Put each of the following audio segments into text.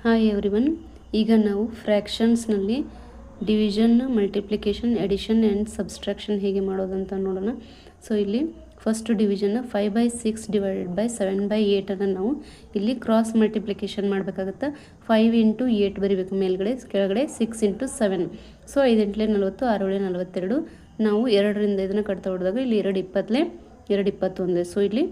Hi everyone. ಈಗ ನಾವು ಫ್ರ್ಯಾಕ್ಷನ್ಸ್ನಲ್ಲಿ division, multiplication, addition and subtraction ಹೇಗೆ ಮಾಡೋದಂತ ನೋಡೋಣ. ಸೊ ಇಲ್ಲಿ ಫಸ್ಟ್ ಡಿವಿಷನ್ನ 5/6 ಡಿವೈಡೆಡ್ ಬೈ 7/8 ನಾವು ಇಲ್ಲಿ ಕ್ರಾಸ್ ಮಲ್ಟಿಪ್ಲಿಕೇಶನ್ ಮಾಡಬೇಕಾಗುತ್ತೆ. 5 × 8 ಬರೀಬೇಕು ಮೇಲ್ಗಡೆ, ಕೆಳಗಡೆ 6 × 7. ಸೊ 5 × 8 40, 6 × 42. ನಾವು 2ರಿಂದ ಇದನ್ನು ಕಟ್ತಾ ಹೊಡೆದಾಗ ಇಲ್ಲಿ 2 20 2 21. ಸೊ ಇಲ್ಲಿ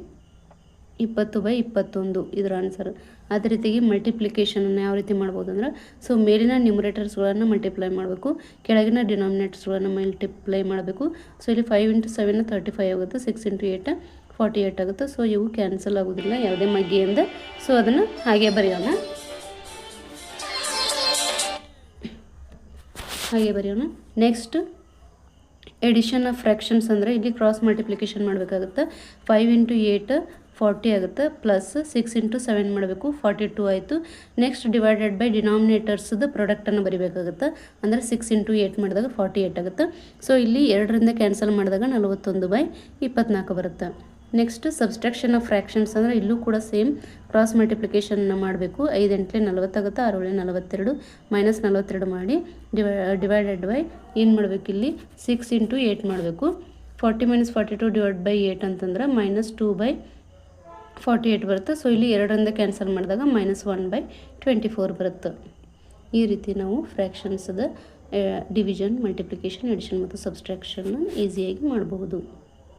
20/21 ಇದರ ಆನ್ಸರ್. ಅದೇ ರೀತಿಯಾಗಿ ಮಲ್ಟಿಪ್ಲಿಕೇಶನನ್ನು ಯಾವ ರೀತಿ ಮಾಡ್ಬೋದು ಅಂದ್ರೆ, ಸೊ ಮೇಲಿನ ನ್ಯೂಮರೇಟರ್ಸ್ಗಳನ್ನು ಮಲ್ಟಿಪ್ಲೈ ಮಾಡಬೇಕು, ಕೆಳಗಿನ ಡಿನಾಮಿನೇಟರ್ಸ್ಗಳನ್ನು ಮಲ್ಟಿಪ್ಲೈ ಮಾಡಬೇಕು. ಸೊ ಇಲ್ಲಿ 5 × 7 35 ಆಗುತ್ತೆ, 6 × 8 48 ಆಗುತ್ತೆ. ಸೊ ಇವು ಕ್ಯಾನ್ಸಲ್ ಆಗೋದಿಲ್ಲ ಯಾವುದೇ ಮಗ್ಗಿಯಿಂದ. ಸೊ ಅದನ್ನು ಹಾಗೆ ಬರೆಯೋಣ. ನೆಕ್ಸ್ಟ್ ಎಡಿಷನ್ ಆಫ್ ಫ್ರ್ಯಾಕ್ಷನ್ಸ್ ಅಂದರೆ ಇಲ್ಲಿ ಕ್ರಾಸ್ ಮಲ್ಟಿಪ್ಲಿಕೇಶನ್ ಮಾಡಬೇಕಾಗುತ್ತೆ. 5 × 8 40 ಆಗುತ್ತೆ, ಪ್ಲಸ್ 6 × 7 ಮಾಡಬೇಕು, 42 ಆಯಿತು. ನೆಕ್ಸ್ಟ್ ಡಿವೈಡೆಡ್ ಬೈ ಡಿನಾಮಿನೇಟರ್ಸ್ದು ಪ್ರಾಡಕ್ಟನ್ನು ಬರಿಬೇಕಾಗುತ್ತೆ. ಅಂದರೆ 6 × 8 ಮಾಡಿದಾಗ 48 ಆಗುತ್ತೆ. ಸೊ ಇಲ್ಲಿ 2ರಿಂದ ಕ್ಯಾನ್ಸಲ್ ಮಾಡಿದಾಗ 41/24 ಬರುತ್ತೆ. ನೆಕ್ಸ್ಟ್ ಸಬ್ಸ್ಟ್ರಾಕ್ಷನ್ ಆಫ್ ಫ್ರ್ಯಾಕ್ಷನ್ಸ್ ಅಂದರೆ ಇಲ್ಲೂ ಕೂಡ ಸೇಮ್ ಕ್ರಾಸ್ ಮಲ್ಟಿಪ್ಲಿಕೇಶನ್ನ ಮಾಡಬೇಕು. 5 × 8 40 ಆಗುತ್ತೆ, 6 × 42 -42 ಮಾಡಿ ಡಿವೈಡೆಡ್ ಬೈ ಏನು ಮಾಡಬೇಕು, ಇಲ್ಲಿ 6 × 8 ಮಾಡಬೇಕು. 40 - 42 ಡಿವೈಡ್ ಬೈ 8 ಅಂತಂದ್ರೆ -2/48 ಬರುತ್ತೆ. ಸೊ ಇಲ್ಲಿ 2ರಿಂದ ಕ್ಯಾನ್ಸಲ್ ಮಾಡಿದಾಗ -1/24 ಬರುತ್ತೆ. ಈ ರೀತಿ ನಾವು ಫ್ರ್ಯಾಕ್ಷನ್ಸ್ದ ಡಿವಿಷನ್, ಮಲ್ಟಿಪ್ಲಿಕೇಶನ್, ಎಡಿಷನ್ ಮತ್ತು ಸಬ್ಸ್ಟ್ರಾಕ್ಷನ್ನ ಈಸಿಯಾಗಿ ಮಾಡಬಹುದು.